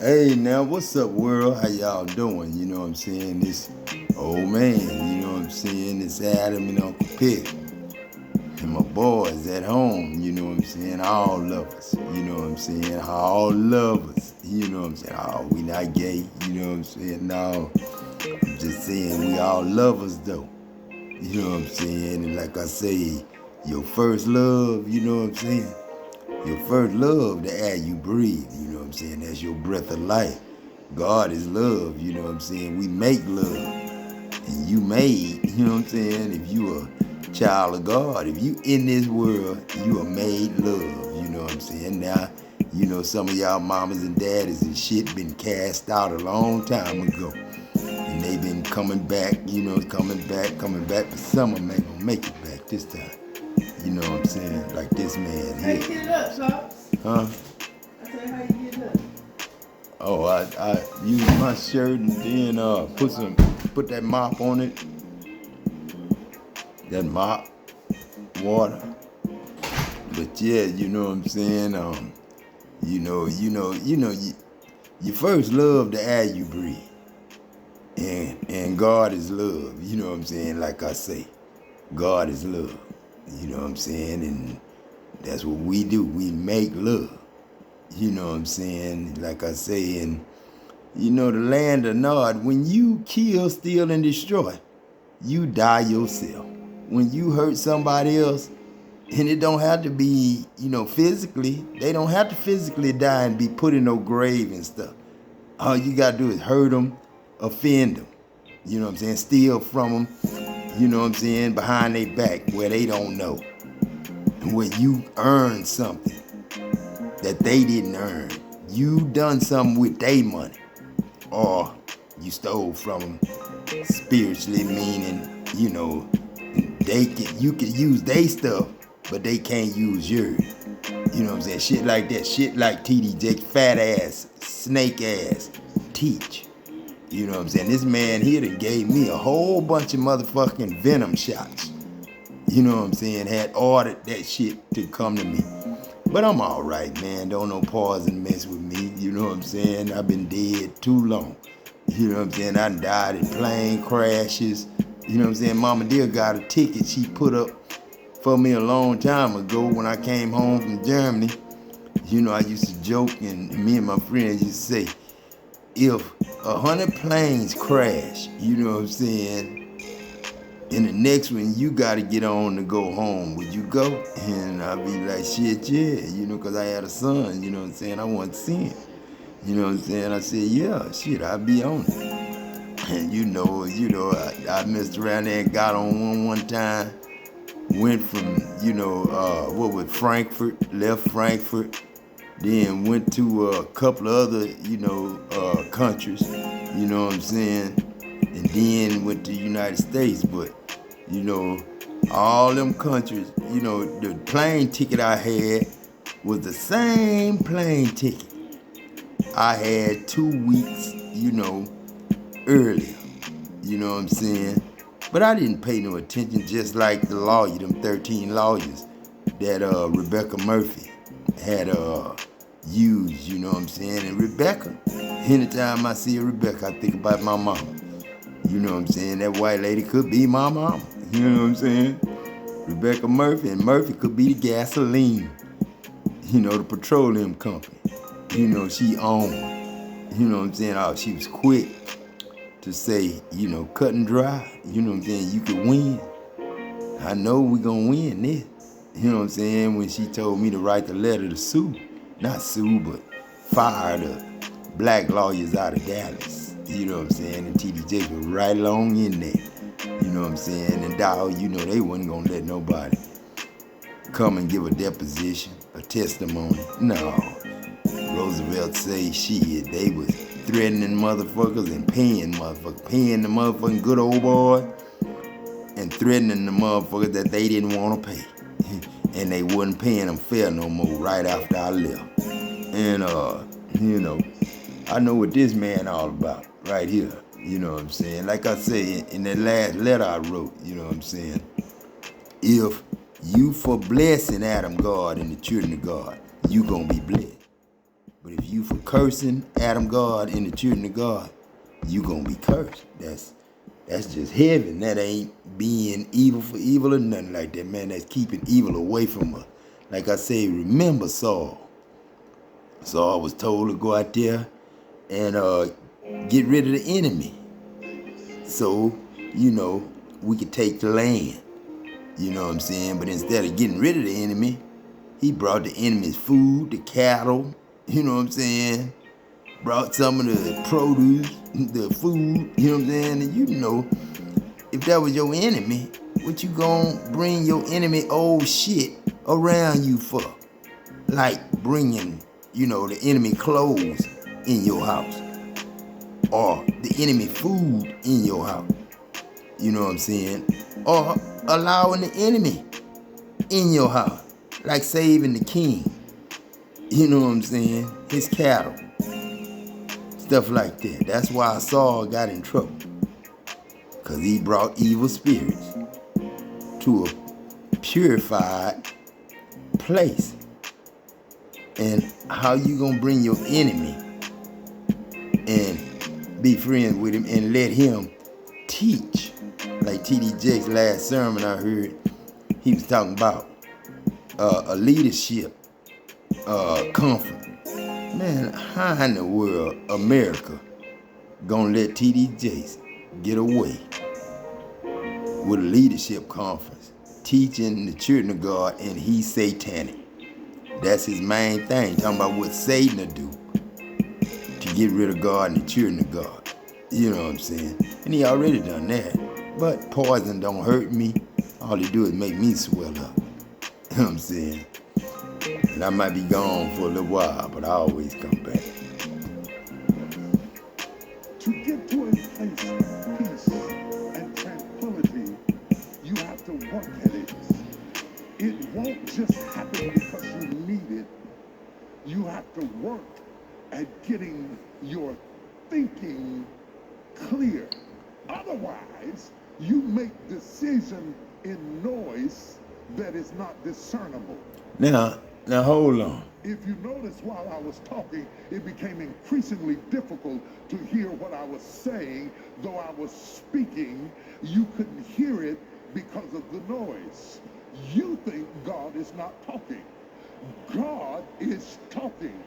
Hey, now, what's up, world? How y'all doing? You know what I'm saying? This old man, you know what I'm saying? This Adam and Uncle Pick. And my boys at home, you know what I'm saying? All lovers, you know what I'm saying? All lovers, you know what I'm saying? Oh, we not gay, you know what I'm saying? No, I'm just saying we all lovers, though. You know what I'm saying? And like I say, your first love, you know what I'm saying? Your first love, the air you breathe, you know what I'm saying? That's your breath of life. God is love, you know what I'm saying? We make love. And you made, you know what I'm saying? If you a child of God, if you in this world, you are made love, you know what I'm saying? Now, you know, some of y'all mamas and daddies and shit been cast out a long time ago. And they been coming back, you know, coming back, but some of them ain't gonna make it back this time. You know what I'm saying? Like this man How you here. get it up, Charles? Huh? I said, how you get it up? Oh, I used my shirt and then put that mop on it. That mop, water. But yeah, you know what I'm saying? You first love the air you breathe. And God is love, you know what I'm saying? Like I say, God is love. You know what I'm saying? And that's what we do. We make love. You know what I'm saying? Like I say, and you know, the land of Nod, when you kill, steal, and destroy, you die yourself. When you hurt somebody else, and it don't have to be, you know, physically, they don't have to physically die and be put in no grave and stuff. All you gotta do is hurt them, offend them, you know what I'm saying, steal from them, you know what I'm saying, behind their back where they don't know. And when you earn something that they didn't earn, you done something with their money, or you stole from them spiritually, meaning, you know, you can use their stuff, but they can't use yours. You know what I'm saying? Shit like that. Shit like TD Jakes, fat ass, snake ass, teach. You know what I'm saying? This man here that gave me a whole bunch of motherfucking venom shots. You know what I'm saying? Had ordered that shit to come to me. But I'm all right, man. Don't no poison mess with me. You know what I'm saying? I've been dead too long. You know what I'm saying? I died in plane crashes. You know what I'm saying? Mama dear got a ticket she put up for me a long time ago when I came home from Germany. You know, I used to joke, and me and my friends used to say, if 100 planes crash, you know what I'm saying, and the next one you got to get on to go home, would you go? And I'd be like, shit, yeah, you know, because I had a son, you know what I'm saying, I wanted to see him. You know what I'm saying? I said, yeah, shit, I'd be on it. And I messed around there and got on one time. Went from, Frankfurt, left Frankfurt, then went to a couple of other, countries, you know what I'm saying? And then went to the United States. But, you know, all them countries, you know, the plane ticket I had was the same plane ticket I had 2 weeks, earlier. You know what I'm saying? But I didn't pay no attention, just like the lawyer, them 13 lawyers that Rebecca Murphy had used, you know what I'm saying? And Rebecca, anytime I see a Rebecca, I think about my mama. You know what I'm saying? That white lady could be my mama. You know what I'm saying? Rebecca Murphy, and Murphy could be the gasoline, the petroleum company. You know, she owned. You know what I'm saying? Oh, she was quick to say, cut and dry. You know what I'm saying? You could win. I know we gonna win this. You know what I'm saying? When she told me to write the letter to sue, not sue, but fire the black lawyers out of Dallas. You know what I'm saying? And TD Jakes was right along in there. You know what I'm saying? And dog, they wasn't gonna let nobody come and give a deposition, a testimony. No. Roosevelt say shit, they was threatening motherfuckers and paying the motherfucking good old boy and threatening the motherfuckers that they didn't want to pay. And they wasn't paying them fair no more right after I left. And, I know what this man all about right here. You know what I'm saying? Like I say in that last letter I wrote, you know what I'm saying? If you for blessing Adam, God, and the children of God, you gonna be blessed. But if you for cursing Adam God and the children of God, you gonna be cursed. That's just heaven. That ain't being evil for evil or nothing like that, man. That's keeping evil away from us. Like I say, remember Saul. Saul was told to go out there and get rid of the enemy. So, we could take the land. You know what I'm saying? But instead of getting rid of the enemy, he brought the enemy's food, the cattle, you know what I'm saying? Brought some of the produce, the food, you know what I'm saying? And if that was your enemy, what you gonna bring your enemy old shit around you for? Like bringing, the enemy clothes in your house. Or the enemy food in your house. You know what I'm saying? Or allowing the enemy in your house. Like saving the king. You know what I'm saying? His cattle. Stuff like that. That's why Saul got in trouble. Because he brought evil spirits to a purified place. And how you gonna bring your enemy and be friends with him and let him teach? Like T.D. Jakes' last sermon I heard, he was talking about a leadership conference. Man, how in the world America gonna let T.D. Jakes get away with a leadership conference teaching the children of God and he's satanic? That's his main thing, talking about what Satan will do to get rid of God and the children of God. You know what I'm saying? And he already done that. But poison don't hurt me. All he do is make me swell up. You know what I'm saying? And I might be gone for a little while, but I always come back. To get to a place of peace and tranquility, you have to work at it. It won't just happen because you need it. You have to work at getting your thinking clear. Otherwise, you make decision in noise that is not discernible. Now hold on. If you notice while I was talking, it became increasingly difficult to hear what I was saying. Though I was speaking, you couldn't hear it because of the noise. You think God is not talking. God is talking.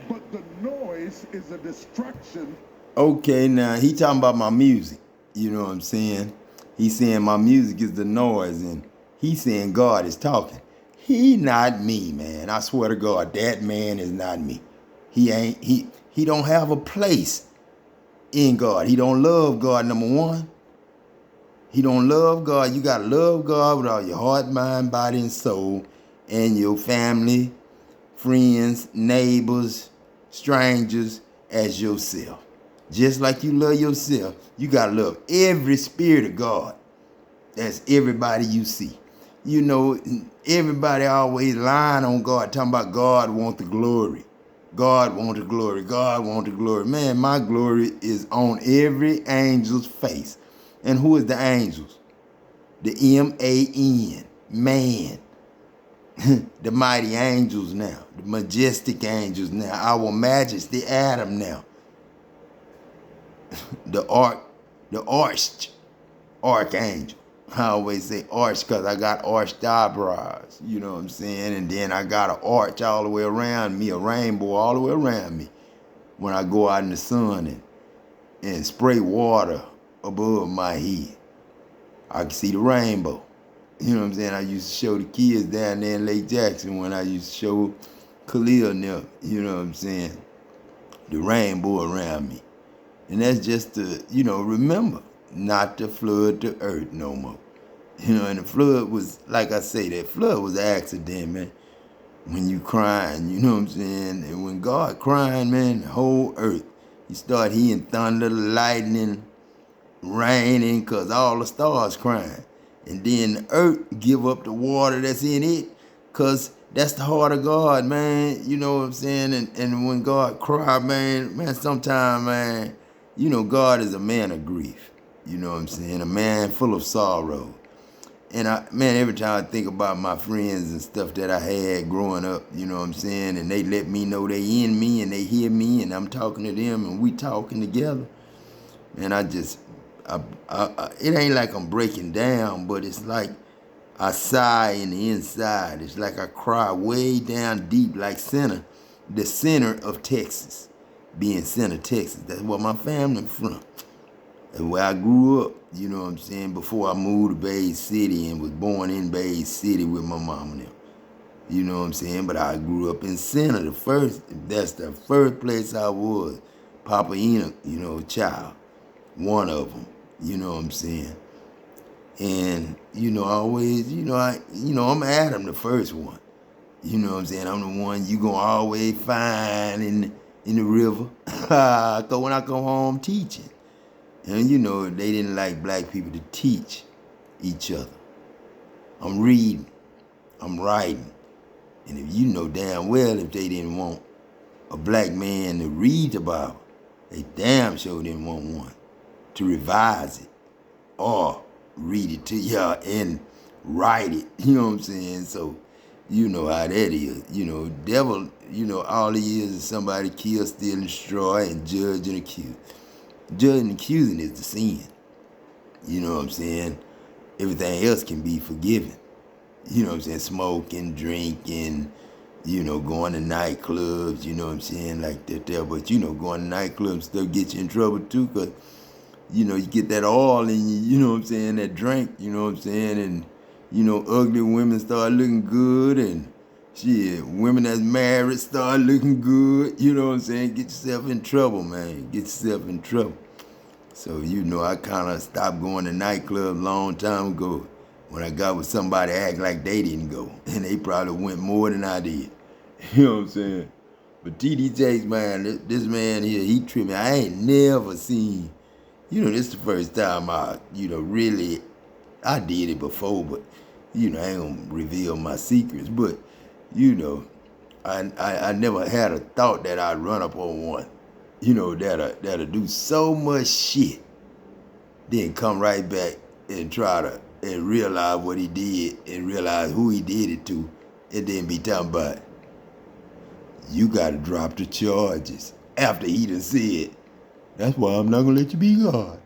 But the noise is a distraction. Okay, now he talking about my music. You know what I'm saying? He's saying my music is the noise, and he's saying God is talking. He not me, man. I swear to God, that man is not me. He don't have a place in God. He don't love God, number one. He don't love God. You gotta love God with all your heart, mind, body, and soul, and your family, friends, neighbors, strangers as yourself. Just like you love yourself, you gotta love every spirit of God. That's everybody you see. Everybody always lying on God, talking about God want the glory. God want the glory. God want the glory. Man, my glory is on every angel's face. And who is the angels? The M-A-N, man. The mighty angels now. The majestic angels now. Our majesty Adam now. The archangel. I always say arch because I got arched eyebrows, you know what I'm saying? And then I got an arch all the way around me, a rainbow all the way around me when I go out in the sun and spray water above my head. I can see the rainbow. You know what I'm saying? I used to show the kids down there in Lake Jackson when I used to show Khalil and them, you know what I'm saying? The rainbow around me. And that's just to, remember not to flood the earth no more. And the flood was, like I say, that flood was an accident, man. When you crying, you know what I'm saying? And when God crying, man, the whole earth, you start hearing thunder, lightning, raining, because all the stars crying. And then the earth give up the water that's in it, because that's the heart of God, man. You know what I'm saying? And when God cry, man, sometimes, man, God is a man of grief. You know what I'm saying? A man full of sorrow. And man, every time I think about my friends and stuff that I had growing up, you know what I'm saying, and they let me know they in me and they hear me and I'm talking to them and we talking together. And it ain't like I'm breaking down, but it's like I sigh in the inside. It's like I cry way down deep, like the center of Texas, being center Texas. That's where my family from. And where I grew up, you know what I'm saying, before I moved to Bay City and was born in Bay City with my mom and them. You know what I'm saying? But I grew up in Center. That's the first place I was. Papa Enoch, you know, child. One of them. You know what I'm saying? And, you know, I always, I'm Adam, the first one. You know what I'm saying? I'm the one you gonna always find in the river. Cause when I come home teaching. And you know, they didn't like black people to teach each other. I'm reading, I'm writing. And if you know damn well if they didn't want a black man to read the Bible, they damn sure didn't want one to revise it or read it to y'all and write it. You know what I'm saying? So you know how that is. You know, devil, all he is somebody kill, steal, and destroy, and judge and accuse. Judging and accusing is the sin. You know what I'm saying? Everything else can be forgiven. You know what I'm saying? Smoking, drinking, going to nightclubs, you know what I'm saying? Like that there. But, going to nightclubs still get you in trouble too, because, you get that oil in you know what I'm saying? That drink, you know what I'm saying? And, ugly women start looking good, and shit, women that's married start looking good. You know what I'm saying? Get yourself in trouble, man. Get yourself in trouble. So, I kind of stopped going to nightclubs a long time ago when I got with somebody act like they didn't go. And they probably went more than I did. You know what I'm saying? But T.D. Jakes, man, this man here, he tripped me. I ain't never seen, this is the first time I, really, I did it before, but, I ain't going to reveal my secrets. But, I never had a thought that I'd run up on one, that'll do so much shit, then come right back and try to and realize what he did and realize who he did it to, and then be talking about, you gotta drop the charges after he done said, that's why I'm not gonna let you be God.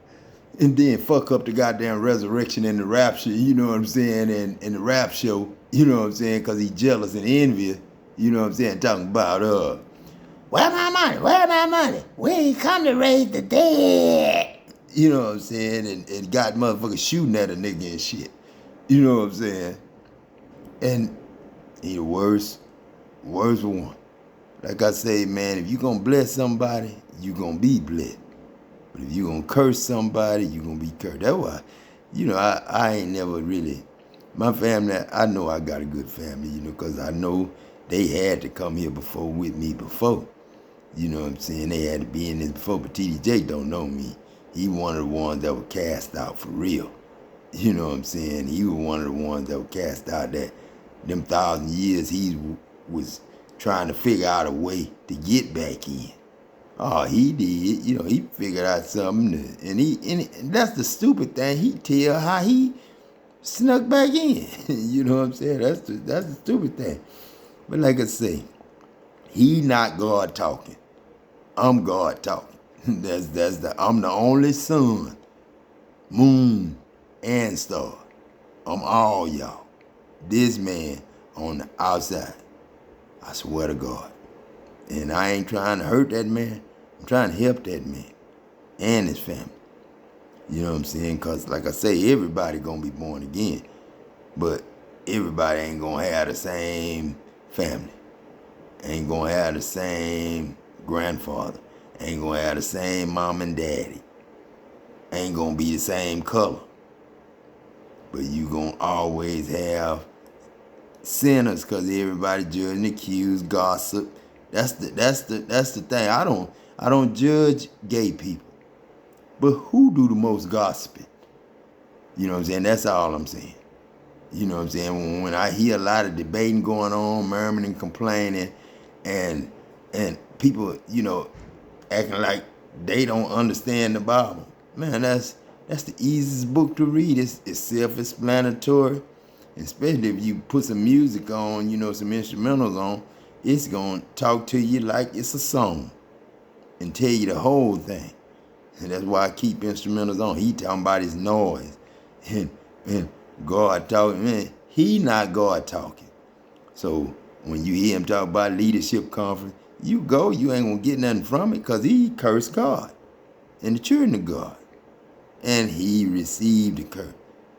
And then fuck up the goddamn resurrection and the rapture, you know what I'm saying, and the rap show, you know what I'm saying, because he jealous and envious, you know what I'm saying, talking about, where my money? Where my money? We ain't come to raise the dead. You know what I'm saying? And got motherfuckers shooting at a nigga and shit. You know what I'm saying? And he the worst one. Like I say, man, if you gonna bless somebody, you gonna be blessed. But if you gonna curse somebody, you gonna be cursed. That's why, I ain't never really, my family, I know I got a good family, because I know they had to come here before with me before. You know what I'm saying? They had to be in this before, but T.D. Jakes don't know me. He one of the ones that were cast out for real. You know what I'm saying? He was one of the ones that were cast out that them 1,000 years he was trying to figure out a way to get back in. Oh, he did. He figured out something. And that's the stupid thing. He tell how he snuck back in. You know what I'm saying? That's the stupid thing. But like I say, he not God talking. I'm God talking. I'm the only sun, moon, and star. I'm all y'all. This man on the outside. I swear to God. And I ain't trying to hurt that man. I'm trying to help that man and his family. You know what I'm saying? Because like I say, everybody gonna be born again. But everybody ain't gonna have the same family. Ain't gonna have the same grandfather. Ain't gonna have the same mom and daddy. Ain't gonna be the same color. But you gonna always have sinners, because everybody judging, accused, gossip. That's the thing. I don't judge gay people. But who do the most gossiping? You know what I'm saying? That's all I'm saying. You know what I'm saying? When I hear a lot of debating going on, murmuring and complaining, and people, acting like they don't understand the Bible. Man, that's That's the easiest book to read. It's self-explanatory. Especially if you put some music on, some instrumentals on, it's going to talk to you like it's a song and tell you the whole thing. And that's why I keep instrumentals on. He talking about his noise. And God talking, man, he not God talking. So when you hear him talk about leadership conference, you ain't going to get nothing from it because he cursed God and the children of God. And he received the curse.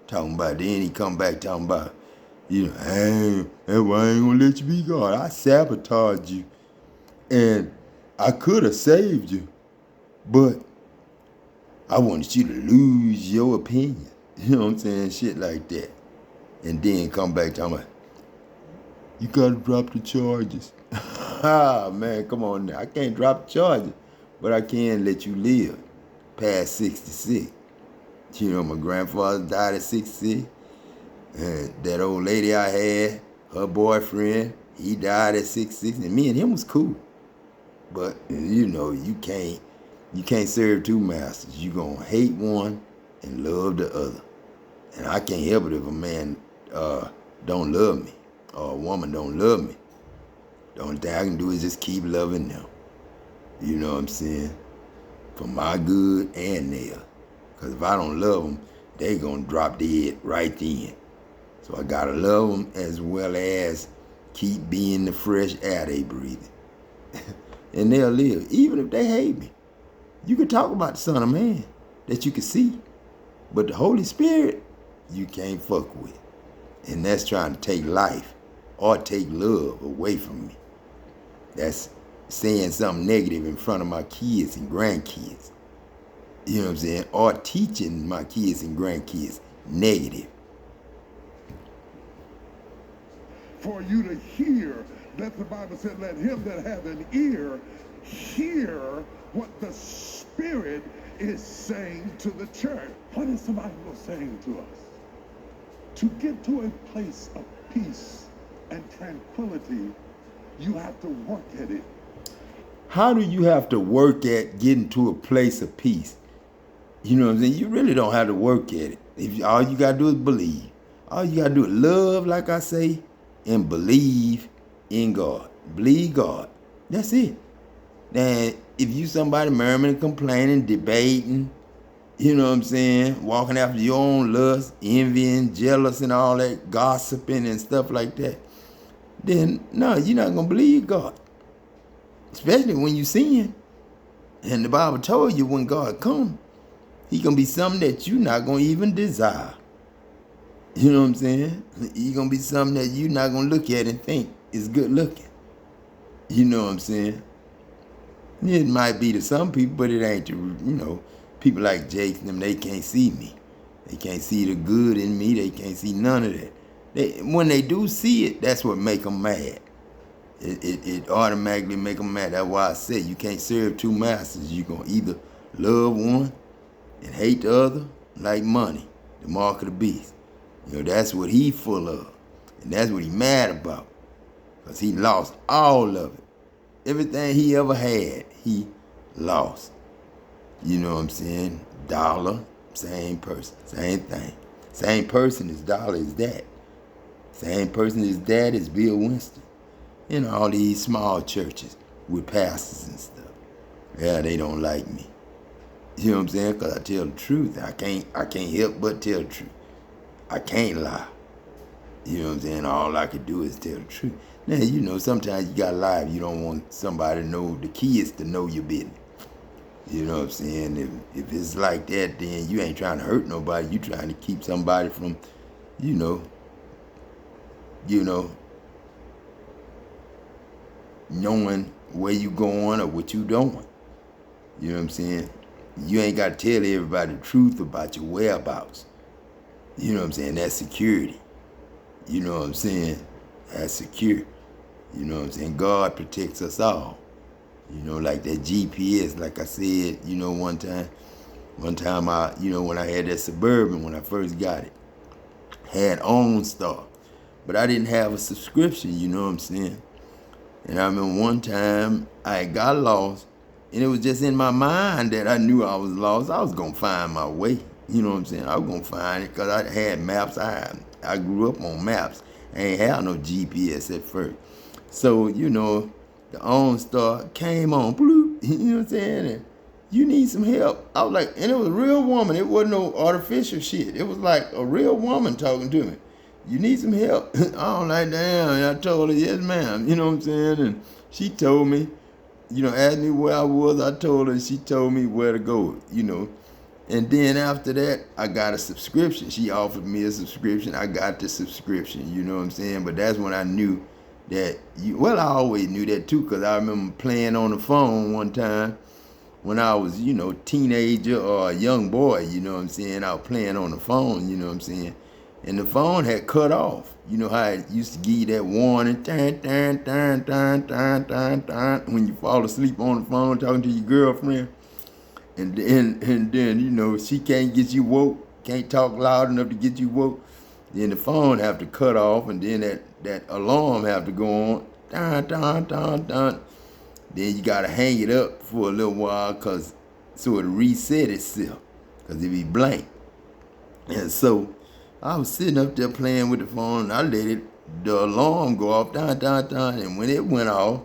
Talking about, then he come back talking about, hey, that's why I ain't gonna let you be God. I sabotaged you. And I could have saved you, but I wanted you to lose your opinion. You know what I'm saying? Shit like that. And then come back talking about, you gotta drop the charges. Ah, man, come on now. I can't drop the charges, but I can let you live past 66. My grandfather died at 66. And that old lady I had, her boyfriend, he died at 66. And me and him was cool. But, you can't serve two masters. You gonna hate one and love the other. And I can't help it if a man don't love me or a woman don't love me. The only thing I can do is just keep loving them. You know what I'm saying? For my good and theirs. Because if I don't love them, they going to drop dead right then. So I got to love them as well as keep being the fresh air they breathing. And they'll live, even if they hate me. You can talk about the Son of Man that you can see. But the Holy Spirit, you can't fuck with. And that's trying to take life or take love away from me. That's saying something negative in front of my kids and grandkids. You know what I'm saying? Or teaching my kids and grandkids negative. For you to hear, that the Bible said, let him that have an ear hear what the Spirit is saying to the church. What is the Bible saying to us? To get to a place of peace and tranquility, you have to work at it. How do you have to work at getting to a place of peace? You know what I'm saying? You really don't have to work at it. All you got to do is believe. All you got to do is love, like I say, and believe in God. Believe God. That's it. Now, if you somebody murmuring, complaining, debating, you know what I'm saying, walking after your own lust, envying, jealous and all that, gossiping and stuff like that, then no, you're not going to believe God. Especially when you sin. And the Bible told you when God comes, he going to be something that you're not going to even desire. You know what I'm saying? He going to be something that you're not going to look at and think is good looking. You know what I'm saying? It might be to some people, but it ain't to, people like Jake and them, they can't see me. They can't see the good in me. They can't see none of that. When they do see it, that's what make them mad. It automatically make them mad. That's why I say you can't serve two masters. You're going to either love one and hate the other, like money, the mark of the beast. That's what he full of. And that's what he mad about. Because he lost all of it. Everything he ever had, he lost. You know what I'm saying? Dollar, same person, same thing. Same person as Dollar is that. Same person as that is Bill Winston. All these small churches with pastors and stuff. Yeah, they don't like me. You know what I'm saying? Because I tell the truth. I can't help but tell the truth. I can't lie. You know what I'm saying? All I could do is tell the truth. Now, sometimes you got to lie if you don't want somebody to know, the kids to know your business. You know what I'm saying? If it's like that, then you ain't trying to hurt nobody. You trying to keep somebody from, knowing where you going or what you doing. You know what I'm saying? You ain't got to tell everybody the truth about your whereabouts. You know what I'm saying? That's security. You know what I'm saying? That's secure. You know what I'm saying? God protects us all. Like that GPS, like I said, one time I, when I had that Suburban, when I first got it, had OnStar. But I didn't have a subscription, you know what I'm saying? And I remember one time I got lost, and it was just in my mind that I knew I was lost. I was going to find my way. You know what I'm saying? I was gonna find it because I had maps. I grew up on maps. I ain't had no GPS at first. So, you know, the OnStar came on, bloop, you know what I'm saying? And you need some help. I was like, and it was a real woman. It wasn't no artificial shit. It was like a real woman talking to me. You need some help? I was like, damn. And I told her, yes, ma'am. You know what I'm saying? And she told me, you know, asked me where I was. I told her, she told me where to go, you know. And then after that, I got a subscription. She offered me a subscription. I got the subscription, you know what I'm saying? But that's when I knew that, well, I always knew that too, because I remember playing on the phone one time when I was, you know, teenager or a young boy, you know what I'm saying? I was playing on the phone, you know what I'm saying? And the phone had cut off. You know how it used to give you that warning, dun, dun, dun, dun, dun, dun, dun, when you fall asleep on the phone talking to your girlfriend. And then, you know, she can't get you woke, can't talk loud enough to get you woke. Then the phone have to cut off, and then that alarm have to go on. Dun, dun, dun, dun. Then you got to hang it up for a little while so it'll reset itself, because it be blank. And so I was sitting up there playing with the phone, and I let the alarm go off, dun, dun, dun. And when it went off,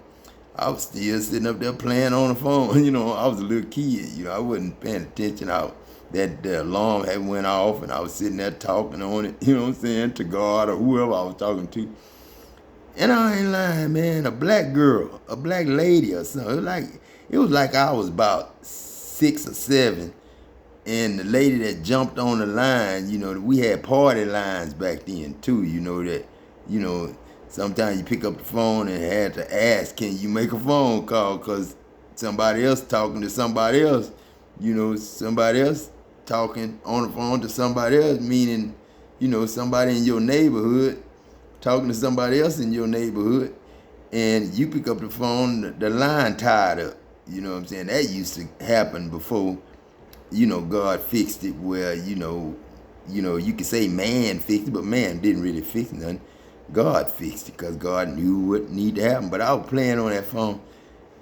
I was still sitting up there playing on the phone. You know, I was a little kid. You know, I wasn't paying attention. That the alarm had went off, and I was sitting there talking on it, you know what I'm saying, to God or whoever I was talking to. And I ain't lying, man, a black girl, a black lady or something. It was like I was about 6 or 7, and the lady that jumped on the line, you know, we had party lines back then too, you know, that, you know, sometimes you pick up the phone and had to ask, can you make a phone call? Because somebody else talking to somebody else, you know, somebody else talking on the phone to somebody else, meaning, you know, somebody in your neighborhood talking to somebody else in your neighborhood, and you pick up the phone, the line tied up. You know what I'm saying? That used to happen before, you know, God fixed it where, you know, you could say man fixed it, but man didn't really fix nothing. God fixed it because God knew what needed to happen. But I was playing on that phone,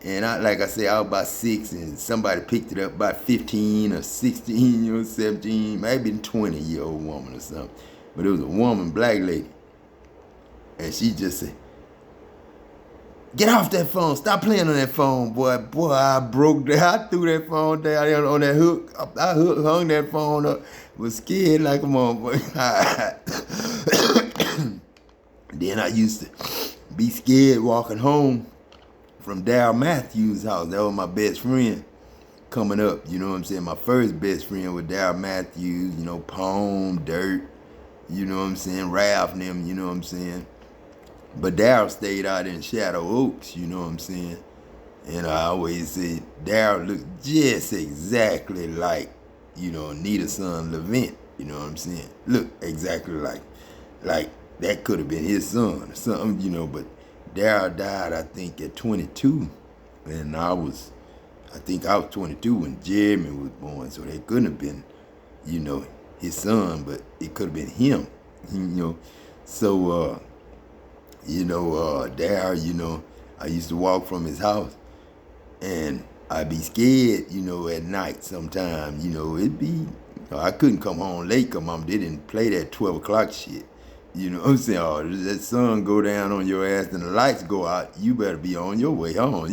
and like I said, I was about 6, and somebody picked it up, about 15 or 16, you know, 17, maybe a 20-year-old woman or something. But it was a woman, black lady. And she just said, get off that phone. Stop playing on that phone, boy. Boy, I broke that. I threw that phone down on that hook. I hung that phone up. Was scared like a motherfucker. Then I used to be scared walking home from Darryl Matthews' house. That was my best friend coming up. You know what I'm saying? My first best friend was Darryl Matthews, you know, Pone, Dirt, you know what I'm saying? Ralph and them, you know what I'm saying? But Darryl stayed out in Shadow Oaks, you know what I'm saying? And I always say Darryl looked just exactly like, you know, Anita's son, Levant, you know what I'm saying? Look exactly like that could have been his son or something, you know, but Darryl died, I think, at 22. And I think I was 22 when Jeremy was born, so they couldn't have been, you know, his son, but it could have been him, you know. So, Darryl, you know, I used to walk from his house, and I'd be scared, you know, at night sometimes, you know, I couldn't come home late because Mom didn't play that 12 o'clock shit. You know what I'm saying? Oh, that sun go down on your ass and the lights go out, you better be on your way home.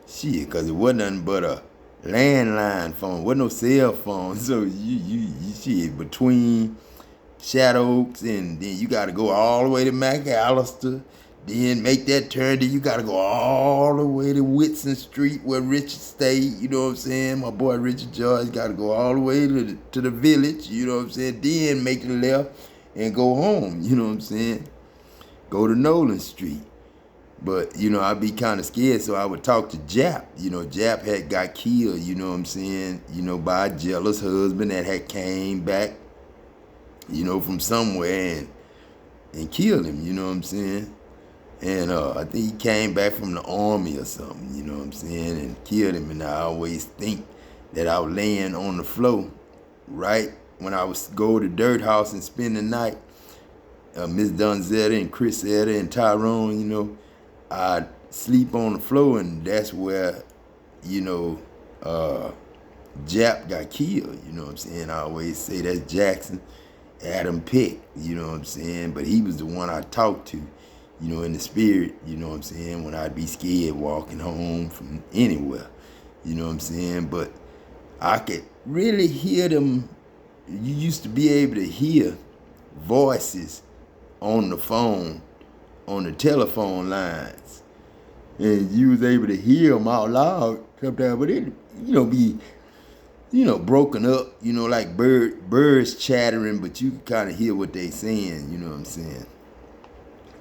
Shit, because it wasn't nothing but a landline phone, wasn't no cell phone. So you shit, between Shadow Oaks, and then you got to go all the way to McAllister, then make that turn, then you got to go all the way to Whitson Street where Richard stayed, you know what I'm saying? My boy Richard George got to go all the way to the village, you know what I'm saying? Then make the left and go home, you know what I'm saying? Go to Nolan Street. But, you know, I'd be kind of scared, so I would talk to Jap. You know, Jap had got killed, you know what I'm saying, you know, by a jealous husband that had came back, you know, from somewhere and killed him, you know what I'm saying? And I think he came back from the army or something, you know what I'm saying, and killed him. And I always think that I was laying on the floor, right? When I would go to Dirt House and spend the night, Miss Donzetta and Chris Etta and Tyrone, you know, I'd sleep on the floor, and that's where, you know, Jap got killed, you know what I'm saying? I always say that's Jackson Adam Peck, you know what I'm saying? But he was the one I talked to, you know, in the spirit, you know what I'm saying, when I'd be scared walking home from anywhere, you know what I'm saying? But I could really hear them. You used to be able to hear voices on the phone, on the telephone lines, and you was able to hear them out loud sometimes, but it, be, broken up, like birds chattering, but you can kind of hear what they saying, you know what I'm saying?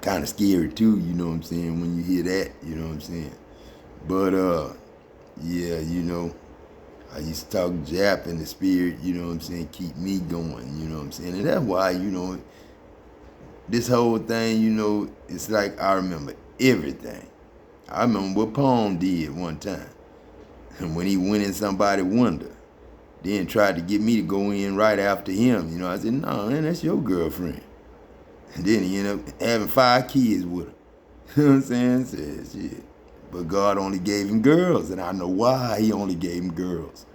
Kind of scary too, you know what I'm saying, when you hear that, you know what I'm saying? But, yeah, I used to talk Jap in the spirit, you know what I'm saying, keep me going, you know what I'm saying? And that's why, this whole thing, it's like I remember everything. I remember what Palm did one time. And when he went in somebody's window, then tried to get me to go in right after him. I said, no, man, that's your girlfriend. And then he ended up having 5 kids with her. You know what I'm saying? Said, shit. But God only gave him girls, and I know why he only gave him girls.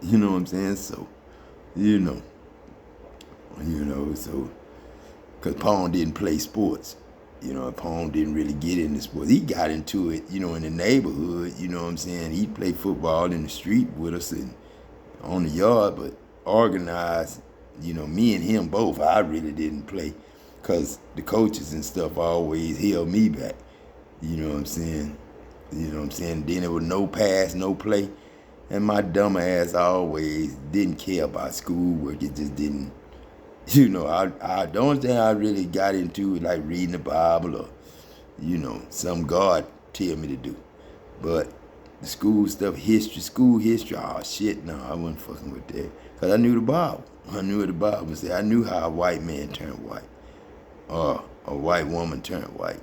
You know what I'm saying? So, so, because Paul didn't play sports. Paul didn't really get into sports. He got into it, in the neighborhood, you know what I'm saying? He played football in the street with us and on the yard, but organized, me and him both, I really didn't play because the coaches and stuff always held me back. You know what I'm saying? Then there was no pass, no play. And my dumb ass always didn't care about schoolwork. It just didn't. I the only thing I really got into was like reading the Bible or, some God tell me to do. But the school stuff, school history, oh shit, no, I wasn't fucking with that. Because I knew the Bible. I knew what the Bible said. I knew how a white man turned white or a white woman turned white.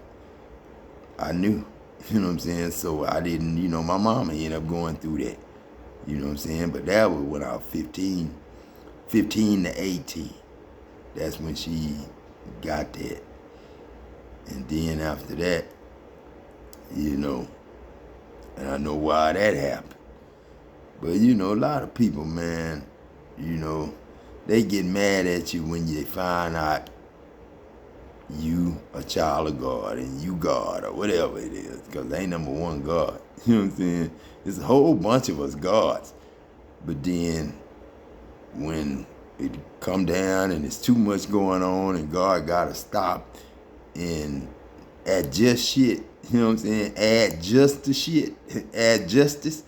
I knew, you know what I'm saying? So I didn't, my mama ended up going through that. You know what I'm saying? But that was when I was 15 to 18. That's when she got that. And then after that, and I know why that happened. But, a lot of people, man, they get mad at you when they find out you a child of God and you God or whatever it is, because they ain't number one God. You know what I'm saying? There's a whole bunch of us gods. But then when it come down and there's too much going on and God gotta stop and adjust shit, you know what I'm saying? Add just the shit, add justice,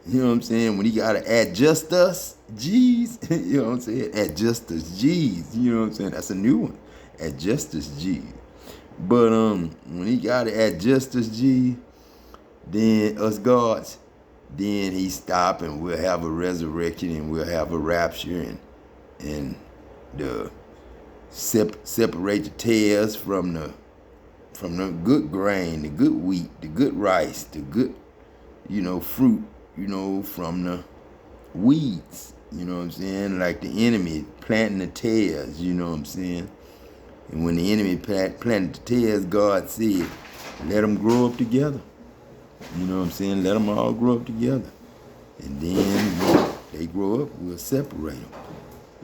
you know what I'm saying? When he gotta adjust us, G's, you know what I'm saying? Adjust us, G's, you know what I'm saying? That's a new one, adjust us, G's. But when he gotta adjust us, G's, then us gods, then he stop and we'll have a resurrection and we'll have a rapture and the separate the tares from the good grain, the good wheat, the good rice, the good, fruit, from the weeds, you know what I'm saying? Like the enemy planting the tares, you know what I'm saying? And when the enemy planted the tares, God said, let them grow up together. You know what I'm saying? Let them all grow up together. And then when they grow up, we'll separate them.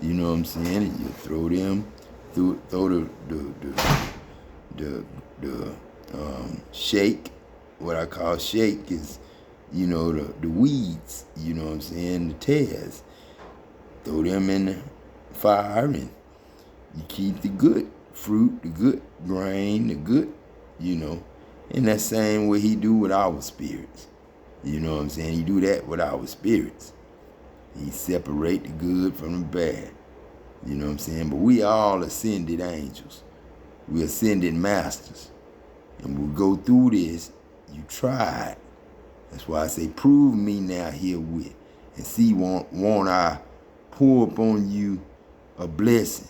You know what I'm saying? And you throw them, throw the shake. What I call shake is, the weeds. You know what I'm saying? The tares. Throw them in the fire and you keep the good fruit, the good grain, the good, in that same way he do with our spirits. You know what I'm saying? He do that with our spirits. He separate the good from the bad. You know what I'm saying? But we all ascended angels. We ascended masters. And we'll go through this. You tried. That's why I say, prove me now herewith. And see, won't I pour upon you a blessing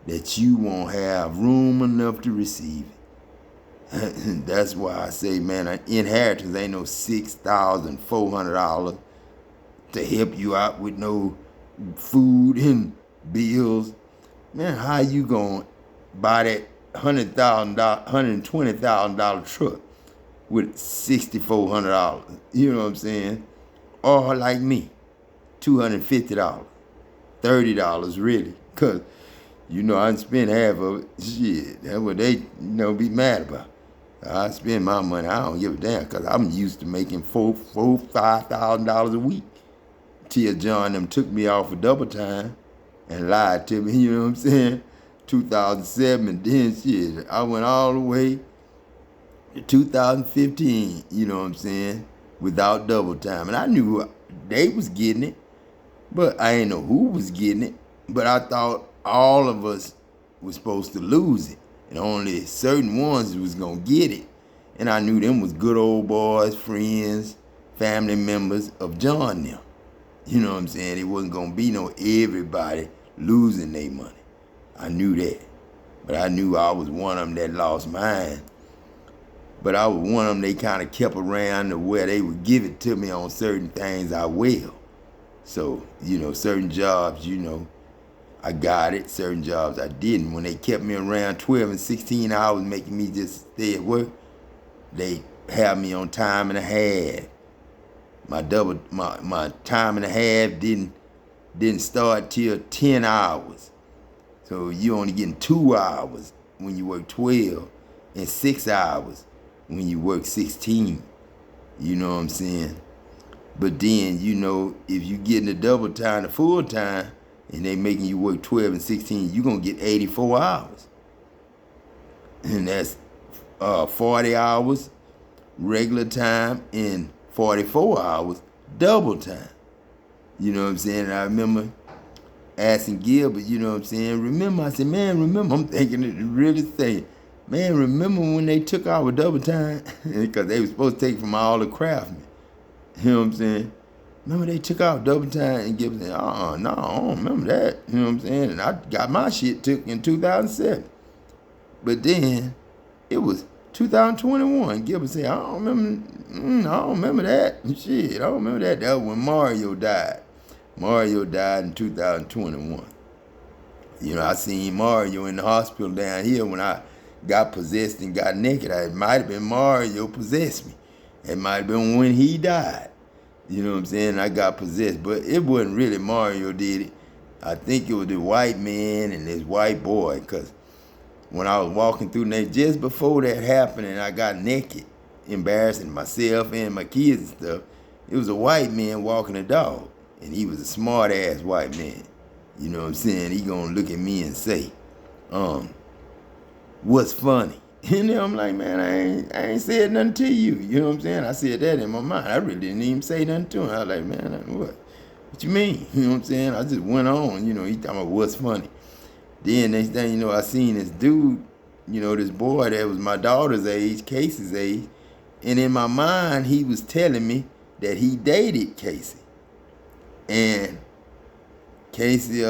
that you won't have room enough to receive it. That's why I say, man, an inheritance ain't no $6,400 to help you out with no food and bills. Man, how you gonna buy that $120,000 truck with $6,400? You know what I'm saying? Or like me, $250, $30 really, cause I done spent half of it. Shit, that's what they be mad about. I spend my money. I don't give a damn, cause I'm used to making $5,000 a week. Till John them took me off for double time and lied to me. You know what I'm saying? 2007, and then shit, I went all the way to 2015. You know what I'm saying? Without double time, and I knew they was getting it, but I ain't know who was getting it. But I thought all of us was supposed to lose it, and only certain ones was gonna get it. And I knew them was good old boys, friends, family members of John them. You know what I'm saying? It wasn't gonna be no everybody losing their money. I knew that, but I knew I was one of them that lost mine. But I was one of them they kind of kept around to where they would give it to me on certain things I will. So, certain jobs, I got it. Certain jobs I didn't. When they kept me around 12 and 16 hours making me just stay at work, they had me on time and a half. My time and a half didn't start till 10 hours. So you only getting 2 hours when you work 12 and 6 hours when you work 16. You know what I'm saying? But then, if you getting the double time, the full time, and they making you work 12 and 16, you're going to get 84 hours. And that's 40 hours regular time and 44 hours double time. You know what I'm saying? And I remember asking Gilbert, you know what I'm saying? I said, man, I'm thinking it really saying, man, remember when they took our double time? Because they were supposed to take from all the craftsmen. You know what I'm saying? Remember they took out double time, and Gilbert said, no, I don't remember that. You know what I'm saying? And I got my shit took in 2007. But then it was 2021. Gilbert said, I don't remember that. Shit, I don't remember that. That was when Mario died. Mario died in 2021. I seen Mario in the hospital down here when I got possessed and got naked. It might have been Mario possessed me. It might have been when he died. You know what I'm saying? I got possessed. But it wasn't really Mario did it. I think it was the white man and this white boy. Because when I was walking through there, just before that happened and I got naked, embarrassing myself and my kids and stuff, it was a white man walking a dog. And he was a smart-ass white man. You know what I'm saying? He gonna look at me and say, what's funny? And then I'm like, man, I ain't said nothing to you. You know what I'm saying? I said that in my mind. I really didn't even say nothing to him. I was like, man, what you mean? You know what I'm saying? I just went on. He talking about what's funny. Then next thing I seen this dude, this boy that was my daughter's age, Casey's age. And in my mind, he was telling me that he dated Casey. And Casey,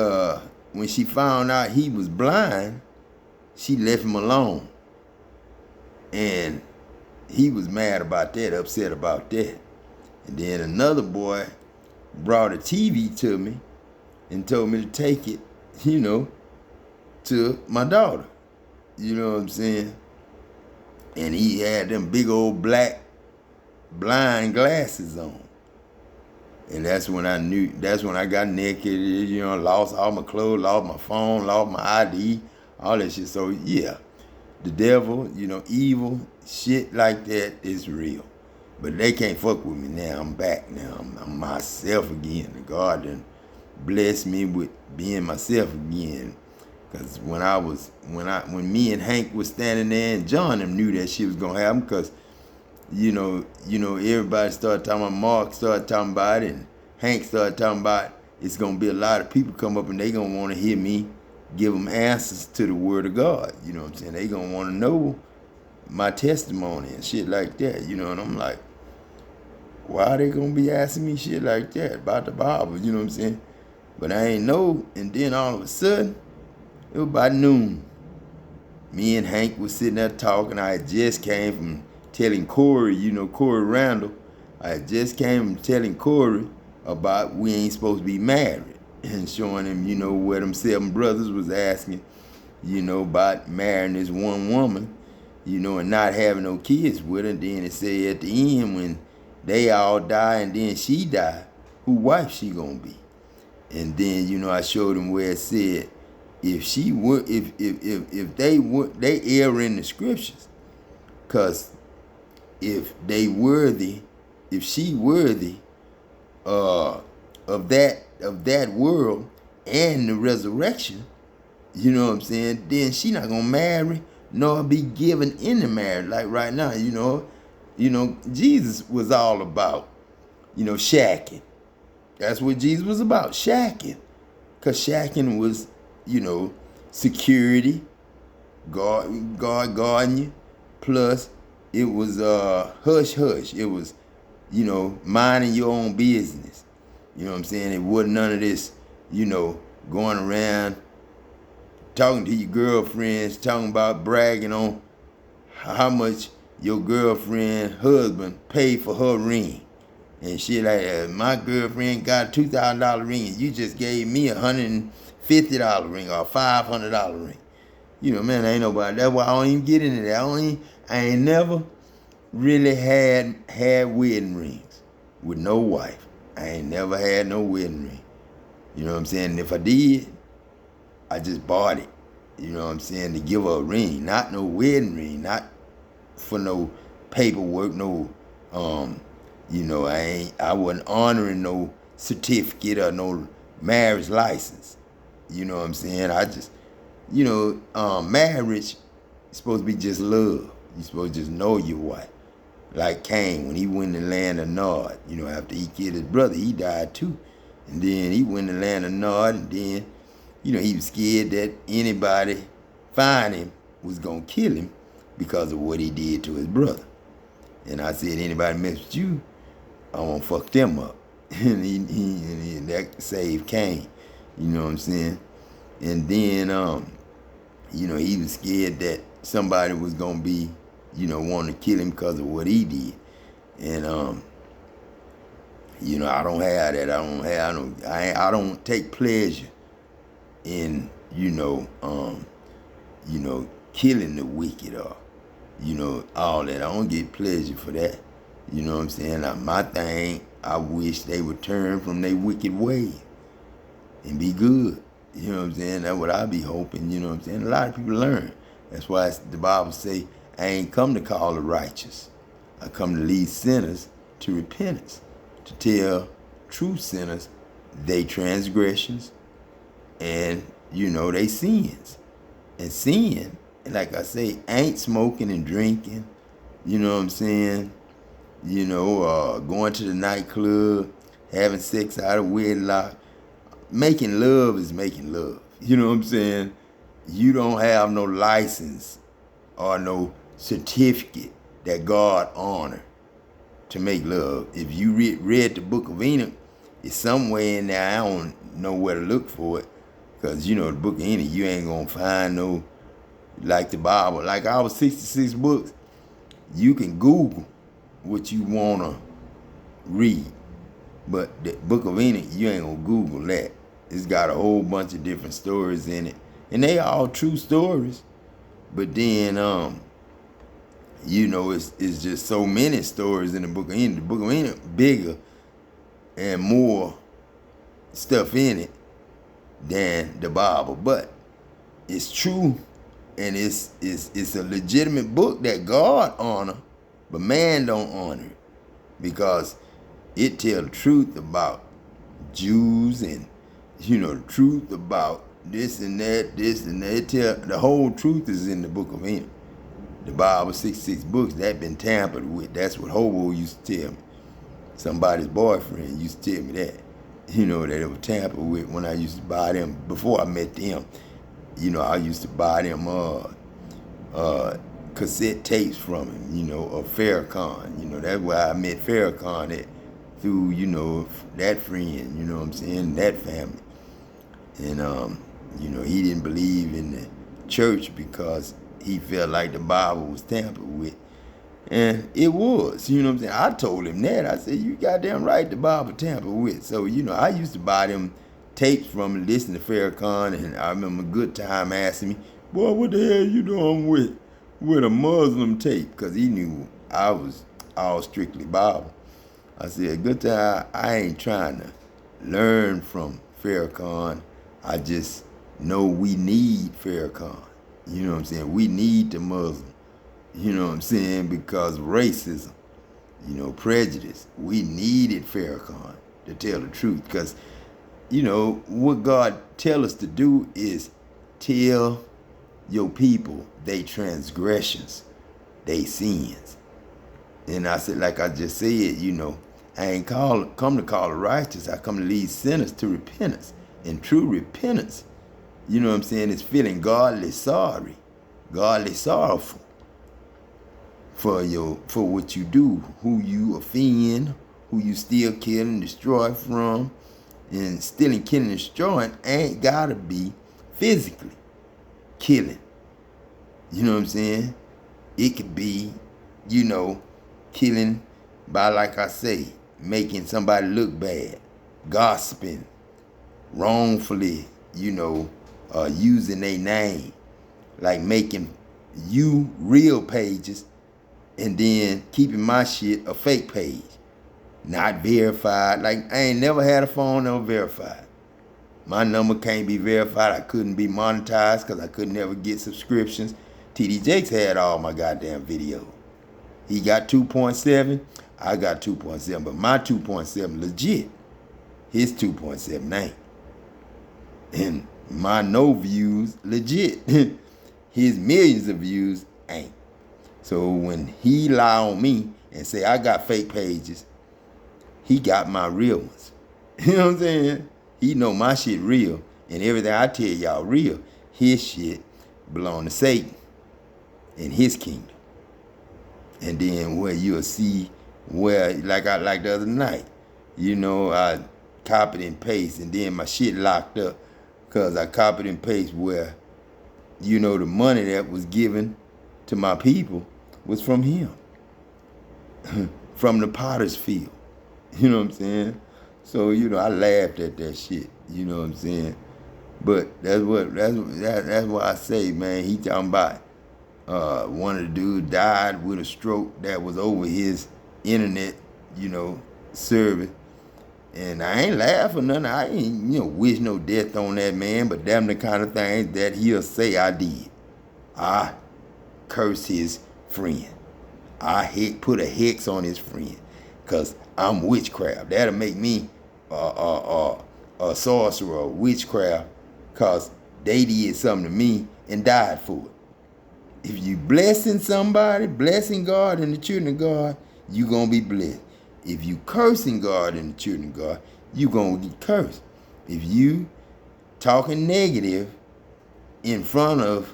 when she found out he was blind, she left him alone. And he was mad about that, upset about that. And then another boy brought a TV to me and told me to take it, to my daughter. You know what I'm saying? And he had them big old black blind glasses on. And that's when I got naked, lost all my clothes, lost my phone, lost my ID, all that shit. So yeah, the devil, evil, shit like that is real. But they can't fuck with me now. I'm back now. I'm myself again. God done blessed me with being myself again. Cause when me and Hank was standing there, and John them knew that shit was gonna happen, cause everybody started talking about, Mark started talking about it, and Hank started talking about it's gonna be a lot of people come up and they gonna want to hear me give them answers to the word of God. You know what I'm saying? They gonna want to know my testimony and shit like that. And I'm like, why are they gonna be asking me shit like that about the Bible? You know what I'm saying? But I ain't know. And then all of a sudden, it was about noon. Me and Hank was sitting there talking. I had just came from telling Corey, Corey Randall. I just came from telling Corey about we ain't supposed to be married. And showing him, where them 7 brothers was asking, about marrying this one woman, and not having no kids with her. And then it said at the end, when they all die and then she die, who wife she gonna be? And then, you know, I showed him where it said, if she would, if they would, they err in the scriptures, cause if they worthy, if she worthy, of that world and the resurrection, you know what I'm saying? Then she not gonna marry nor be given into marriage. Like right now, you know, Jesus was all about, you know, shacking. That's what Jesus was about, shacking. Cause shacking was, you know, security, God guarding you. Plus, it was hush hush. It was, you know, minding your own business. You know what I'm saying? It wasn't none of this, you know, going around talking to your girlfriends, talking about bragging on how much your girlfriend husband paid for her ring. And shit like that. My girlfriend got a $2,000 ring and you just gave me a $150 ring or a $500 ring. You know, man, ain't nobody. That's why I don't even get into that. I ain't never really had wedding rings with no wife. I ain't never had no wedding ring. You know what I'm saying? And if I did, I just bought it. You know what I'm saying? To give her a ring, not no wedding ring, not for no paperwork, no, you know, I wasn't honoring no certificate or no marriage license. You know what I'm saying? I just, you know, marriage is supposed to be just love. You're supposed to just know your wife. Like Cain, when he went in the land of Nod, you know, after he killed his brother, he died too. And then he went in the land of Nod, and then, you know, he was scared that anybody find him was going to kill him because of what he did to his brother. And I said, anybody mess with you, I won't fuck them up. And he that saved Cain. You know what I'm saying? And then, you know, he was scared that somebody was going to be, you know, wanting to kill him because of what he did. And, you know, I don't have that. I don't take pleasure in, you know, killing the wicked or, you know, all that. I don't get pleasure for that. You know what I'm saying? My thing, I wish they would turn from their wicked ways and be good. You know what I'm saying? That's what I be hoping, you know what I'm saying? A lot of people learn. That's why the Bible say, I ain't come to call the righteous. I come to lead sinners to repentance, to tell true sinners they transgressions and, you know, they sins. And sin, like I say, ain't smoking and drinking, you know what I'm saying? You know, going to the nightclub, having sex out of wedlock. Making love is making love. You know what I'm saying? You don't have no license or no certificate that God honor to make love. If you read the book of Enoch, it's somewhere in there. I don't know where to look for it. Because, you know, the book of Enoch, you ain't going to find no, like the Bible. Like our 66 books, you can Google what you want to read. But the book of Enoch, you ain't going to Google that. It's got a whole bunch of different stories in it. And they all true stories. But then, you know, it's just so many stories in the book of Enoch. The book of Enoch bigger and more stuff in it than the Bible. But it's true, and it's a legitimate book that God honor, but man don't honor it. Because it tell the truth about Jews and, you know, the truth about this and that. It tell the whole truth is in the book of Enoch. The Bible, 66 books, that been tampered with. That's what Hobo used to tell me. Somebody's boyfriend used to tell me that. You know, that it was tampered with when I used to buy them. Before I met them, you know, I used to buy them cassette tapes from him, you know, of Farrakhan. You know, that's where I met Farrakhan at, through, you know, that friend, you know what I'm saying, that family. And, you know, he didn't believe in the church because he felt like the Bible was tampered with. And it was, you know what I'm saying? I told him that. I said, you goddamn right, the Bible tampered with. So, you know, I used to buy them tapes from him, listen to Farrakhan, and I remember Good Time asking me, boy, what the hell you doing with a Muslim tape? Because he knew I was all strictly Bible. I said, Good Time, I ain't trying to learn from Farrakhan. I just know we need Farrakhan. You know what I'm saying? We need the Muslim. You know what I'm saying? Because racism, you know, prejudice. We needed Farrakhan to tell the truth. Because, you know, what God tell us to do is tell your people they transgressions, they sins. And I said, like I just said, you know, I ain't come to call the righteous. I come to lead sinners to repentance. And true repentance, you know what I'm saying, is feeling godly sorry, godly sorrowful for what you do, who you offend, who you steal, kill, and destroy from. And stealing, killing, and destroying ain't gotta be physically killing. You know what I'm saying? It could be, you know, killing by, like I say, making somebody look bad, gossiping, wrongfully, you know, using their name, like making you real pages and then keeping my shit a fake page, not verified. Like, I ain't never had a phone that was verified. My number can't be verified. I couldn't be monetized because I could never get subscriptions. TD Jakes had all my goddamn videos. He got 2.7, I got 2.7, but my 2.7 legit. His 2.7 ain't. And my no views legit. His millions of views ain't. So when he lie on me and say I got fake pages, he got my real ones. You know what I'm saying? He know my shit real, and everything I tell y'all real. His shit belong to Satan in his kingdom. And then where you'll see where, like the other night, you know, I copied and pasted, and then my shit locked up because I copied and pasted where, you know, the money that was given to my people was from him, from the potter's field. You know what I'm saying? So, you know, I laughed at that shit. You know what I'm saying? But that's why I say, man, he talking about one of the dudes died with a stroke that was over his internet, you know, service. And I ain't laugh or nothing. I ain't, you know, wish no death on that man, but them the kind of things that he'll say I did. I curse his friend. I put a hex on his friend because I'm witchcraft. That'll make me a sorcerer or witchcraft because they did something to me and died for it. If you blessing somebody, blessing God and the children of God, you going to be blessed. If you cursing God and the children of God, you going to get cursed. If you talking negative in front of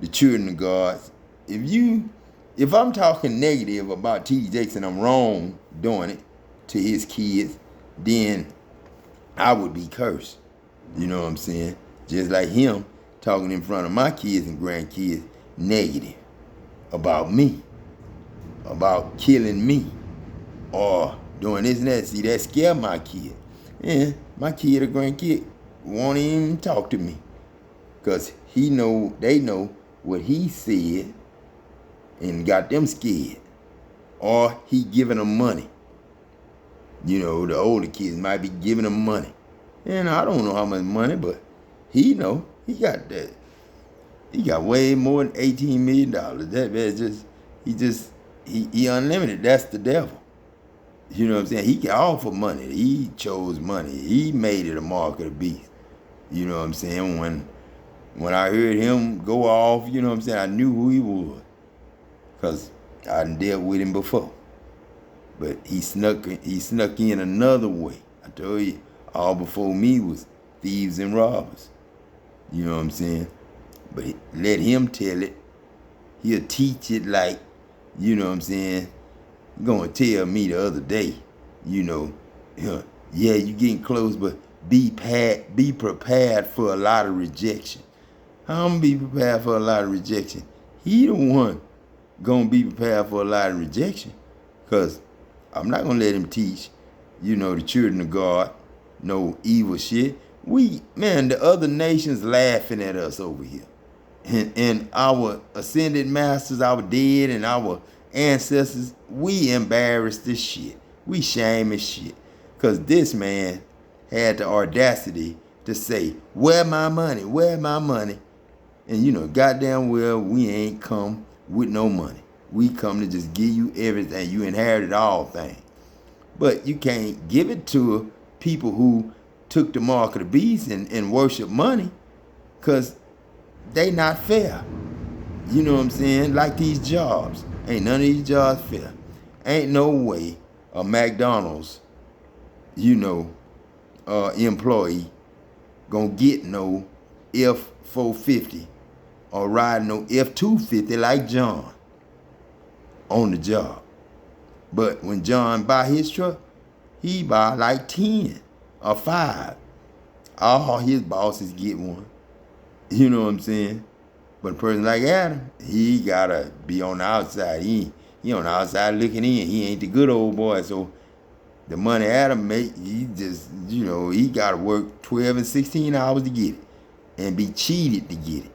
the children of God, if I'm talking negative about T.D. Jakes and I'm wrong doing it to his kids, then I would be cursed. You know what I'm saying? Just like him talking in front of my kids and grandkids negative about me, about killing me, or doing this and that. See, that scare my kid. And my kid or grandkid won't even talk to me because they know what he said and got them scared. Or he giving them money. You know, the older kids might be giving them money. And I don't know how much money, but he know. He got that. He got way more than $18 million. That man he unlimited. That's the devil. You know what I'm saying? He can offer money. He chose money. He made it a mark of the beast. You know what I'm saying? When I heard him go off, you know what I'm saying, I knew who he was. Because I done dealt with him before. But he snuck in another way. I told you, all before me was thieves and robbers. You know what I'm saying? But let him tell it. He'll teach it like, you know what I'm saying, going to tell me the other day, you know, yeah, you getting close, but be prepared for a lot of rejection. I'm going to be prepared for a lot of rejection. He the one going to be prepared for a lot of rejection because I'm not going to let him teach, you know, the children of God no evil shit. The other nations laughing at us over here. And our ascended masters, our dead and our ancestors, we embarrass this shit. We shame this shit. Because this man had the audacity to say, where my money? Where my money? And you know, goddamn well, we ain't come with no money. We come to just give you everything. You inherited all things. But you can't give it to people who took the mark of the beast and worship money, because they not fair. You know what I'm saying? Like these jobs. Ain't none of these jobs fair. Ain't no way a McDonald's, employee gonna get no F-450 or ride no F-250 like John on the job. But when John buy his truck, he buy like 10 or 5. All his bosses get one. You know what I'm saying? But a person like Adam, he gotta be on the outside. He on the outside looking in. He ain't the good old boy. So the money Adam make, he just, he gotta work 12 and 16 hours to get it. And be cheated to get it.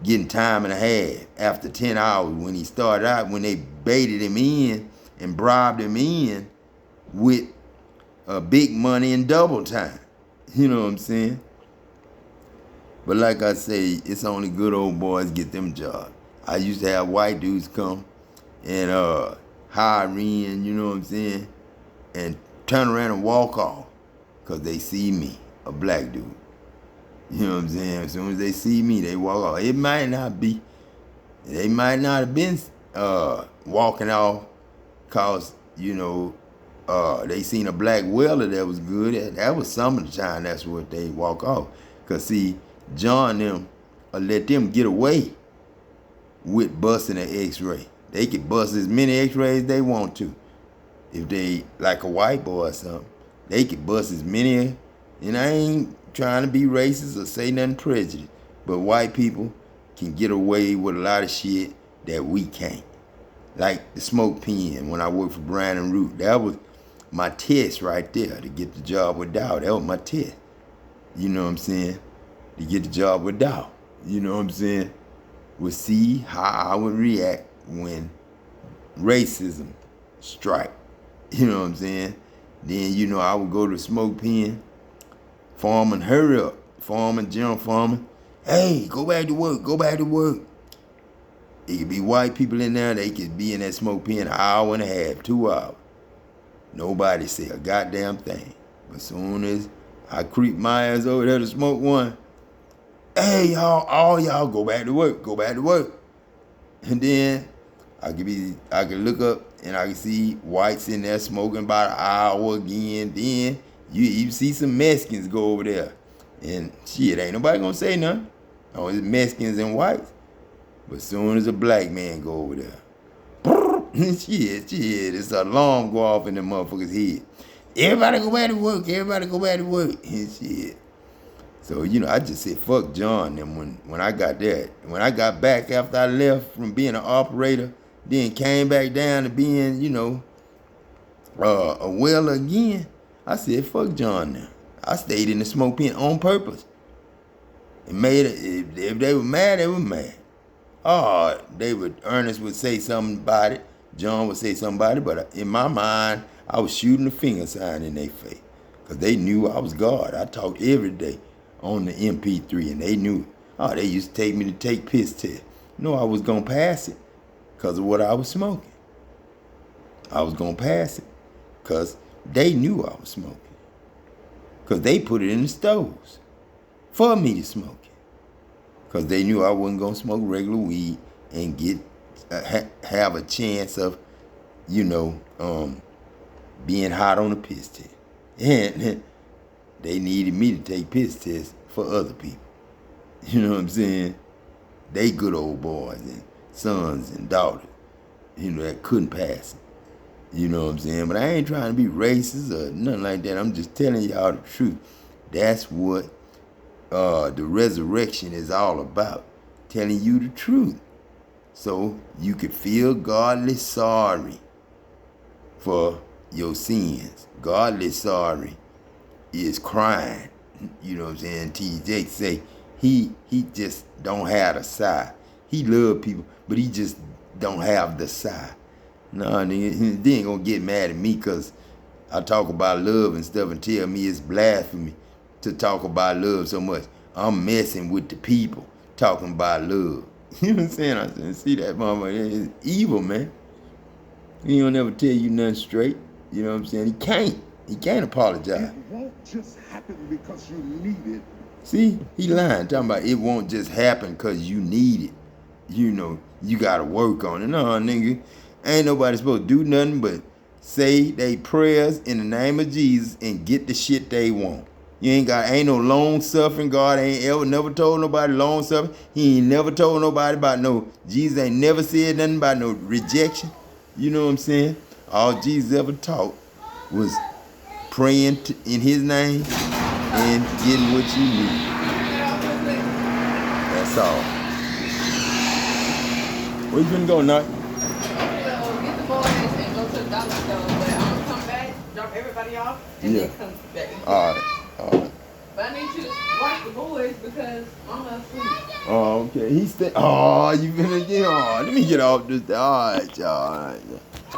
Getting time and a half after 10 hours when he started out, when they baited him in and bribed him in with big money and double time. You know what I'm saying? But like I say, it's only good old boys get them jobs. I used to have white dudes come and hire in, you know what I'm saying, and turn around and walk off because they see me, a black dude. You know what I'm saying? As soon as they see me, they walk off. They might not have been walking off because, they seen a black welder that was good. That was some of the time that's what they walk off. Because, see, John them let them get away with busting an x-ray. They could bust as many x-rays they want to. If they, like a white boy or something, they could bust as many. And I ain't trying to be racist or say nothing prejudiced, but white people can get away with a lot of shit that we can't. Like the smoke pen when I worked for Bryan and Root. That was my test right there to get the job with Dow. That was my test. You know what I'm saying? To get the job with Dow. You know what I'm saying? We'll see how I would react when racism strike. You know what I'm saying? Then, I would go to the smoke pen. Foreman, hurry up. Foreman, general foreman. Hey, go back to work. Go back to work. It could be white people in there. They could be in that smoke pen an hour and a half, 2 hours. Nobody say a goddamn thing. But as soon as I creep my ass over there to smoke one, hey, y'all, all y'all go back to work. Go back to work. And then I could look up and I could see whites in there smoking about an hour again. Then you see some Mexicans go over there. And shit, ain't nobody gonna say nothing. Oh, it's Mexicans and whites. But as soon as a black man go over there, shit, it's an alarm go off in the motherfucker's head. Everybody go back to work. Everybody go back to work. And shit. So, I just said, fuck John. And when I got there, when I got back after I left from being an operator, then came back down to being, a welder again, I said, fuck John now. I stayed in the smoke pen on purpose. And made it, if they were mad, they were mad. Oh, Ernest would say something about it. John would say something about it. But in my mind, I was shooting a finger sign in their face. Because they knew I was God. I talked every day on the MP3, and they knew. Oh, they used to take me to take piss test. I was going to pass it because of what I was smoking. I was going to pass it because they knew I was smoking. Because they put it in the stoves for me to smoke it. Because they knew I wasn't going to smoke regular weed and get have a chance of, being hot on a piss test. And they needed me to take piss tests for other people. You know what I'm saying? They good old boys and sons and daughters, that couldn't pass it. You know what I'm saying? But I ain't trying to be racist or nothing like that. I'm just telling y'all the truth. That's what the resurrection is all about. Telling you the truth. So you could feel godly sorry for your sins. Godly sorry is crying. You know what I'm saying? TJ say he just don't have the side. He love people, but he just don't have the side. No, they ain't gonna get mad at me because I talk about love and stuff and tell me it's blasphemy to talk about love so much. I'm messing with the people talking about love. You know what I'm saying? I said, see that mama, it's evil, man. He don't ever tell you nothing straight. You know what I'm saying? He can't. He can't apologize. It won't just happen because you need it. See, he lying, talking about it won't just happen because you need it. You know, you got to work on it. No, nigga, ain't nobody supposed to do nothing but say they prayers in the name of Jesus and get the shit they want. You ain't no long suffering. God ain't never told nobody long suffering. He ain't never told nobody about no, Jesus ain't never said nothing about no rejection. You know what I'm saying? All Jesus ever taught was praying in his name and getting what you need. That's all. Where you finna go, Nut? Get the boys and go to the dollar store. But I'm gonna come back, drop everybody off, and Yeah. then come back. All right. But I need you to watch the boys because Mama's asleep. Oh, okay. He said, oh, you finna get on. Let me get off this. All right, y'all. All right.